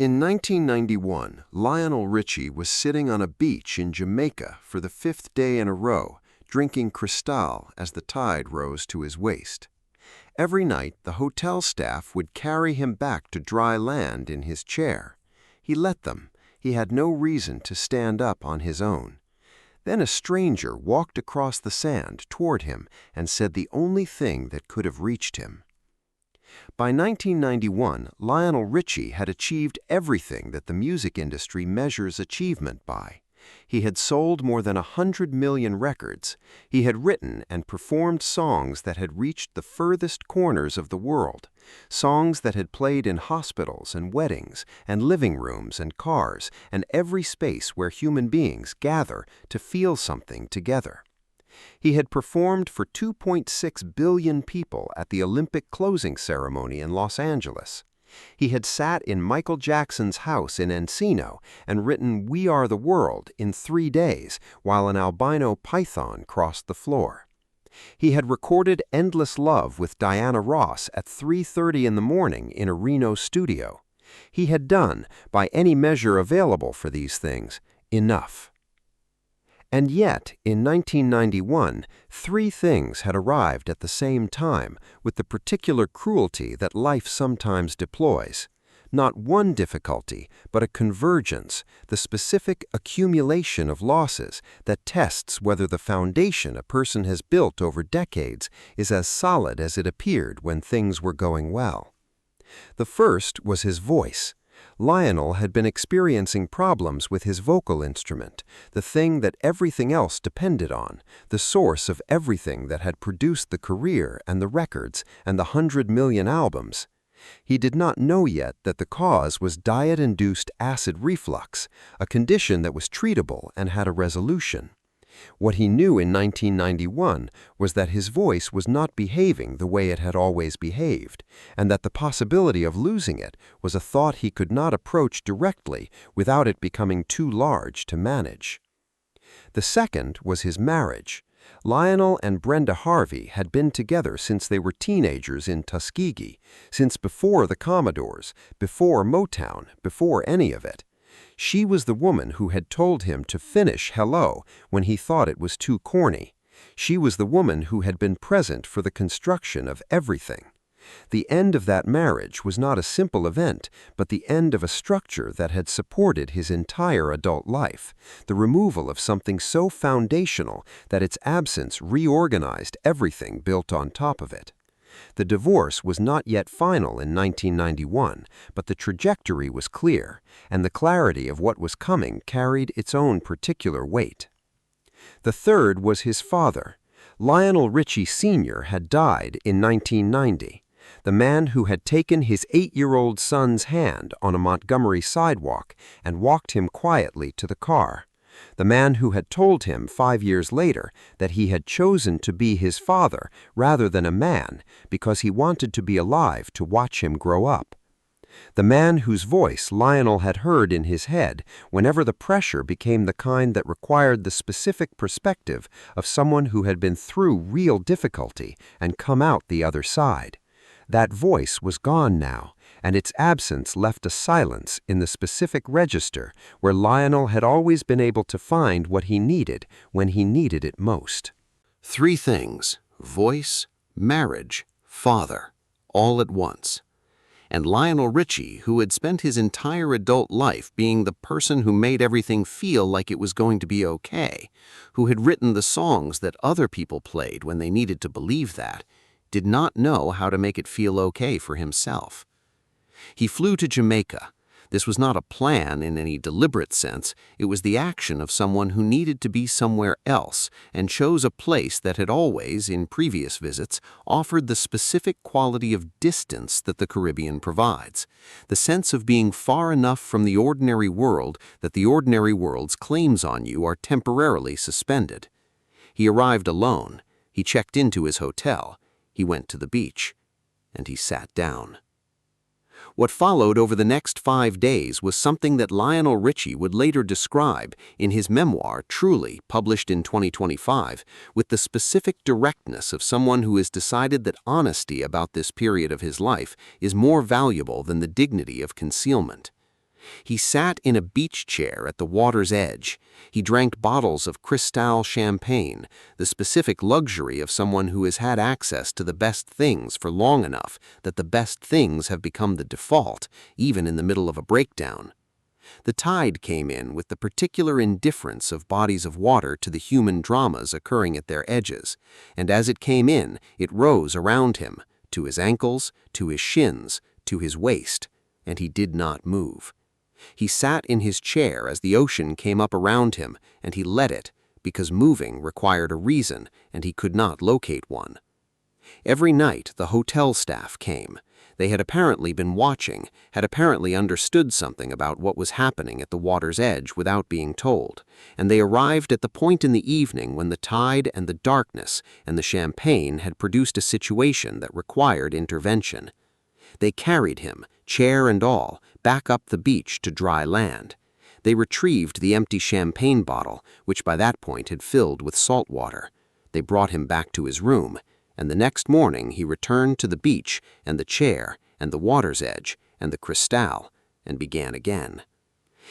In 1991, Lionel Richie was sitting on a beach in Jamaica for the fifth day in a row, drinking Cristal as the tide rose to his waist. Every night, the hotel staff would carry him back to dry land in his chair. He let them. He had no reason to stand up on his own. Then a stranger walked across the sand toward him and said the only thing that could have reached him. By 1991, Lionel Richie had achieved everything that the music industry measures achievement by. He had sold more than 100 million records. He had written and performed songs that had reached the furthest corners of the world, songs that had played in hospitals and weddings and living rooms and cars and every space where human beings gather to feel something together. He had performed for 2.6 billion people at the Olympic closing ceremony in Los Angeles. He had sat in Michael Jackson's house in Encino and written "We Are the World" in 3 days while an albino python crossed the floor. He had recorded "Endless Love" with Diana Ross at 3:30 in the morning in a Reno studio. He had done, by any measure available for these things, enough. And yet, in 1991, 3 things had arrived at the same time with the particular cruelty that life sometimes deploys. Not one difficulty, but a convergence, the specific accumulation of losses that tests whether the foundation a person has built over decades is as solid as it appeared when things were going well. The first was his voice. Lionel had been experiencing problems with his vocal instrument, the thing that everything else depended on, the source of everything that had produced the career and the records and the 100 million albums. He did not know yet that the cause was diet-induced acid reflux, a condition that was treatable and had a resolution. What he knew in 1991 was that his voice was not behaving the way it had always behaved, and that the possibility of losing it was a thought he could not approach directly without it becoming too large to manage. The second was his marriage. Lionel and Brenda Harvey had been together since they were teenagers in Tuskegee, since before the Commodores, before Motown, before any of it. She was the woman who had told him to finish Hello when he thought it was too corny. She was the woman who had been present for the construction of everything. The end of that marriage was not a simple event, but the end of a structure that had supported his entire adult life, the removal of something so foundational that its absence reorganized everything built on top of it. The divorce was not yet final in 1991, but the trajectory was clear, and the clarity of what was coming carried its own particular weight. The third was his father. Lionel Richie Sr. had died in 1990. The man who had taken his 8-year-old son's hand on a Montgomery sidewalk and walked him quietly to the car. The man who had told him 5 years later that he had chosen to be his father rather than a man because he wanted to be alive to watch him grow up. The man whose voice Lionel had heard in his head whenever the pressure became the kind that required the specific perspective of someone who had been through real difficulty and come out the other side. That voice was gone now, and its absence left a silence in the specific register where Lionel had always been able to find what he needed when he needed it most. 3 things: voice, marriage, father, all at once. And Lionel Richie, who had spent his entire adult life being the person who made everything feel like it was going to be okay, who had written the songs that other people played when they needed to believe that, did not know how to make it feel okay for himself. He flew to Jamaica. This was not a plan in any deliberate sense. It was the action of someone who needed to be somewhere else and chose a place that had always, in previous visits, offered the specific quality of distance that the Caribbean provides, the sense of being far enough from the ordinary world that the ordinary world's claims on you are temporarily suspended. He arrived alone. He checked into his hotel. He went to the beach, and he sat down. What followed over the next 5 days was something that Lionel Richie would later describe in his memoir, Truly, published in 2025, with the specific directness of someone who has decided that honesty about this period of his life is more valuable than the dignity of concealment. He sat in a beach chair at the water's edge. He drank bottles of Cristal champagne, the specific luxury of someone who has had access to the best things for long enough that the best things have become the default, even in the middle of a breakdown. The tide came in with the particular indifference of bodies of water to the human dramas occurring at their edges, and as it came in, it rose around him, to his ankles, to his shins, to his waist, and he did not move. He sat in his chair as the ocean came up around him, and he let it, because moving required a reason, and he could not locate one. Every night the hotel staff came. They had apparently been watching, had apparently understood something about what was happening at the water's edge without being told, and they arrived at the point in the evening when the tide and the darkness and the champagne had produced a situation that required intervention. They carried him, chair and all, back up the beach to dry land. They retrieved the empty champagne bottle, which by that point had filled with salt water. They brought him back to his room, and the next morning he returned to the beach and the chair and the water's edge and the Cristal and began again.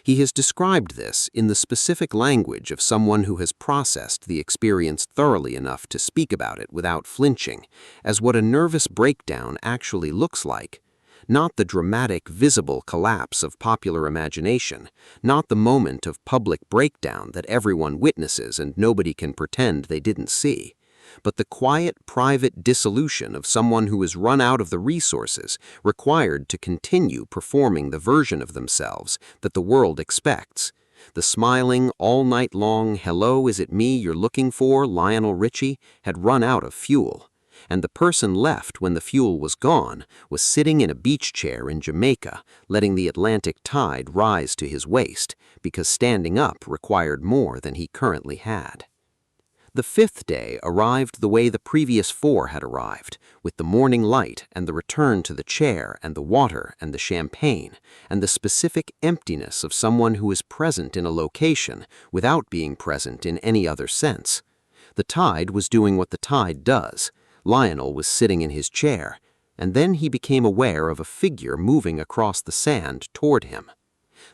He has described this in the specific language of someone who has processed the experience thoroughly enough to speak about it without flinching, as what a nervous breakdown actually looks like. Not the dramatic, visible collapse of popular imagination, not the moment of public breakdown that everyone witnesses and nobody can pretend they didn't see, but the quiet, private dissolution of someone who has run out of the resources required to continue performing the version of themselves that the world expects. The smiling, all-night-long, "Hello, is it me you're looking for?" Lionel Richie had run out of fuel, and the person left when the fuel was gone was sitting in a beach chair in Jamaica, letting the Atlantic tide rise to his waist, because standing up required more than he currently had. The fifth day arrived the way the previous four had arrived, with the morning light and the return to the chair and the water and the champagne, and the specific emptiness of someone who is present in a location without being present in any other sense. The tide was doing what the tide does. Lionel was sitting in his chair, and then he became aware of a figure moving across the sand toward him.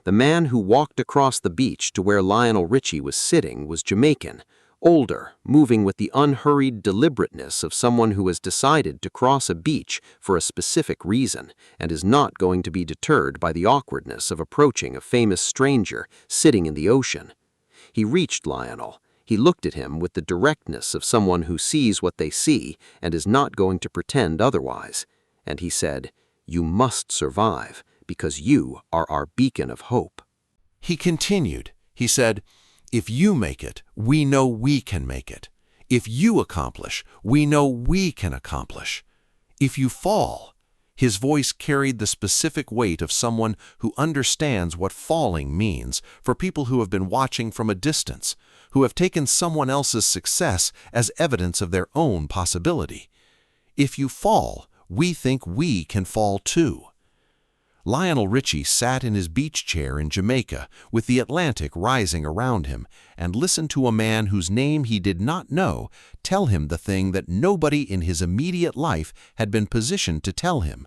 The man who walked across the beach to where Lionel Richie was sitting was Jamaican, older, moving with the unhurried deliberateness of someone who has decided to cross a beach for a specific reason and is not going to be deterred by the awkwardness of approaching a famous stranger sitting in the ocean. He reached Lionel. He looked at him with the directness of someone who sees what they see and is not going to pretend otherwise, and he said, "You must survive, because you are our beacon of hope." He continued. He said, "If you make it, we know we can make it. If you accomplish, we know we can accomplish. If you fall," his voice carried the specific weight of someone who understands what falling means for people who have been watching from a distance, who have taken someone else's success as evidence of their own possibility. "If you fall, we think we can fall too." Lionel Richie sat in his beach chair in Jamaica with the Atlantic rising around him and listened to a man whose name he did not know tell him the thing that nobody in his immediate life had been positioned to tell him,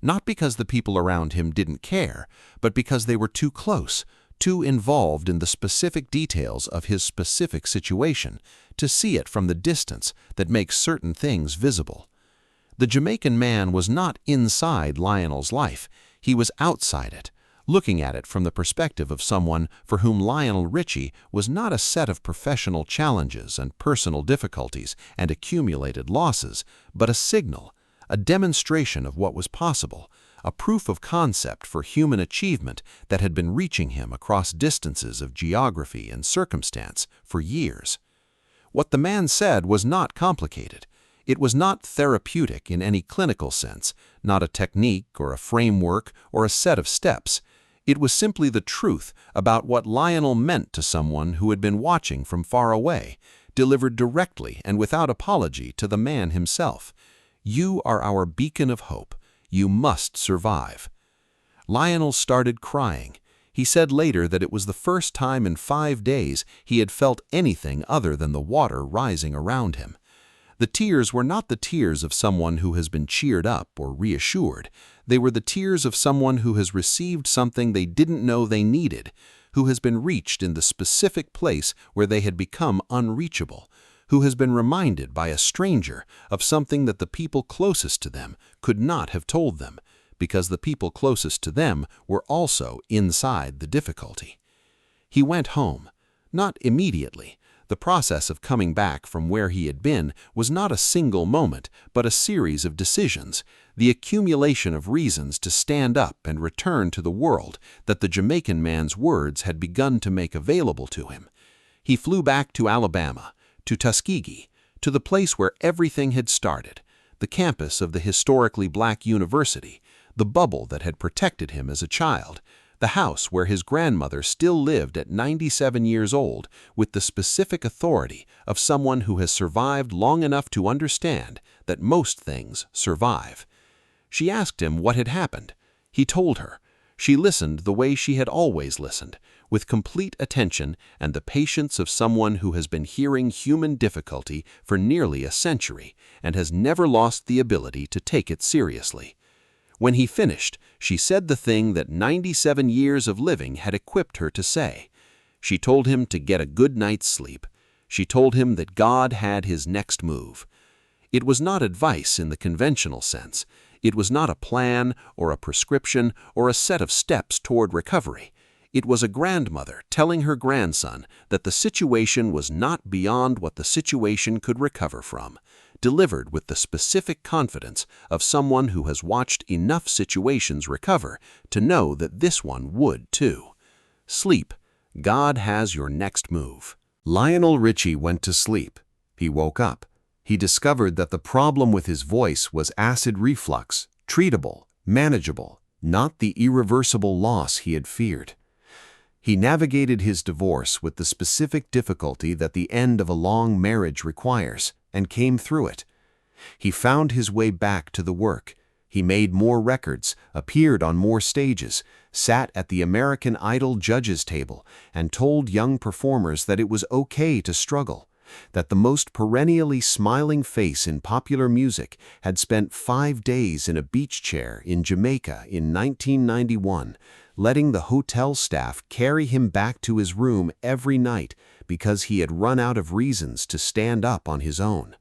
not because the people around him didn't care, but because they were too close, too involved in the specific details of his specific situation to see it from the distance that makes certain things visible. The Jamaican man was not inside Lionel's life. He was outside it, looking at it from the perspective of someone for whom Lionel Richie was not a set of professional challenges and personal difficulties and accumulated losses, but a signal, a demonstration of what was possible, a proof of concept for human achievement that had been reaching him across distances of geography and circumstance for years. What the man said was not complicated. It was not therapeutic in any clinical sense, not a technique or a framework or a set of steps. It was simply the truth about what Lionel meant to someone who had been watching from far away, delivered directly and without apology to the man himself. "You are our beacon of hope. You must survive." Lionel started crying. He said later that it was the first time in 5 days he had felt anything other than the water rising around him. The tears were not the tears of someone who has been cheered up or reassured. They were the tears of someone who has received something they didn't know they needed, who has been reached in the specific place where they had become unreachable, who has been reminded by a stranger of something that the people closest to them could not have told them, because the people closest to them were also inside the difficulty. He went home, not immediately. The process of coming back from where he had been was not a single moment, but a series of decisions, the accumulation of reasons to stand up and return to the world that the Jamaican man's words had begun to make available to him. He flew back to Alabama, to Tuskegee, to the place where everything had started, the campus of the historically black university, the bubble that had protected him as a child, the house where his grandmother still lived at 97 years old with the specific authority of someone who has survived long enough to understand that most things survive. She asked him what had happened. He told her. She listened the way she had always listened, with complete attention and the patience of someone who has been hearing human difficulty for nearly a century and has never lost the ability to take it seriously. When he finished, she said the thing that 97 years of living had equipped her to say. She told him to get a good night's sleep. She told him that God had his next move. It was not advice in the conventional sense. It was not a plan or a prescription or a set of steps toward recovery. It was a grandmother telling her grandson that the situation was not beyond what the situation could recover from, delivered with the specific confidence of someone who has watched enough situations recover to know that this one would too. Sleep. God has your next move. Lionel Richie went to sleep. He woke up. He discovered that the problem with his voice was acid reflux, treatable, manageable, not the irreversible loss he had feared. He navigated his divorce with the specific difficulty that the end of a long marriage requires, and came through it. He found his way back to the work. He made more records, appeared on more stages, sat at the American Idol judges' table, and told young performers that it was okay to struggle, that the most perennially smiling face in popular music had spent 5 days in a beach chair in Jamaica in 1991, letting the hotel staff carry him back to his room every night because he had run out of reasons to stand up on his own.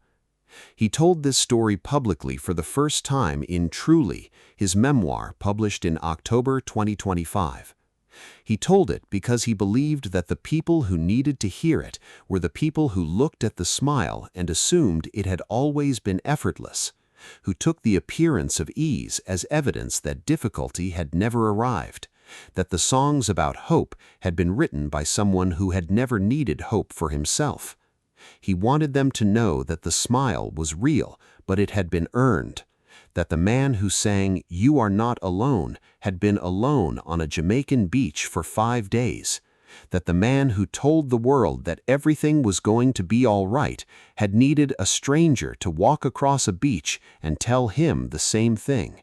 He told this story publicly for the first time in Truly, his memoir published in October 2025. He told it because he believed that the people who needed to hear it were the people who looked at the smile and assumed it had always been effortless, who took the appearance of ease as evidence that difficulty had never arrived, that the songs about hope had been written by someone who had never needed hope for himself. He wanted them to know that the smile was real, but it had been earned, that the man who sang "You Are Not Alone" had been alone on a Jamaican beach for 5 days, that the man who told the world that everything was going to be all right had needed a stranger to walk across a beach and tell him the same thing.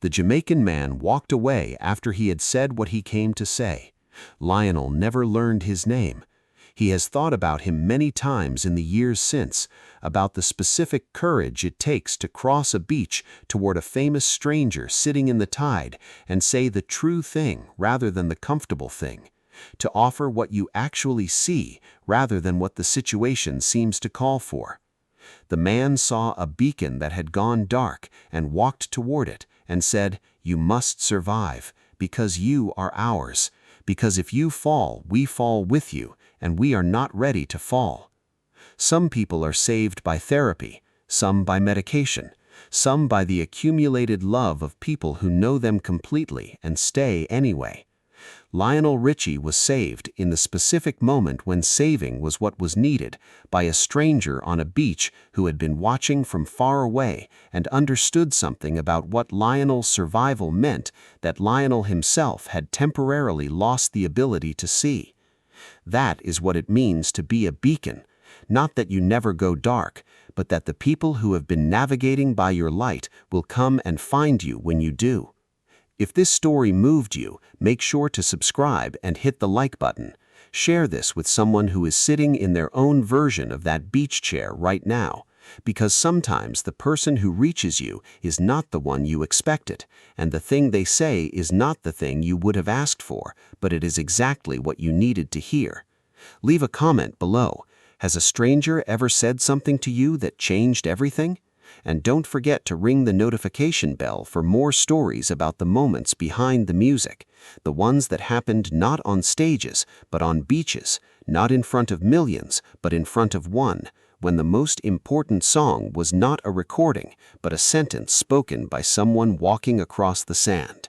The Jamaican man walked away after he had said what he came to say. Lionel never learned his name. He has thought about him many times in the years since, about the specific courage it takes to cross a beach toward a famous stranger sitting in the tide and say the true thing rather than the comfortable thing, to offer what you actually see rather than what the situation seems to call for. The man saw a beacon that had gone dark and walked toward it and said, "You must survive, because you are ours, because if you fall, we fall with you, and we are not ready to fall." Some people are saved by therapy, some by medication, some by the accumulated love of people who know them completely and stay anyway. Lionel Richie was saved in the specific moment when saving was what was needed, by a stranger on a beach who had been watching from far away and understood something about what Lionel's survival meant that Lionel himself had temporarily lost the ability to see. That is what it means to be a beacon, not that you never go dark, but that the people who have been navigating by your light will come and find you when you do. If this story moved you, make sure to subscribe and hit the like button. Share this with someone who is sitting in their own version of that beach chair right now. Because sometimes the person who reaches you is not the one you expected, and the thing they say is not the thing you would have asked for, but it is exactly what you needed to hear. Leave a comment below. Has a stranger ever said something to you that changed everything? And don't forget to ring the notification bell for more stories about the moments behind the music, the ones that happened not on stages, but on beaches, not in front of millions, but in front of one, when the most important song was not a recording, but a sentence spoken by someone walking across the sand.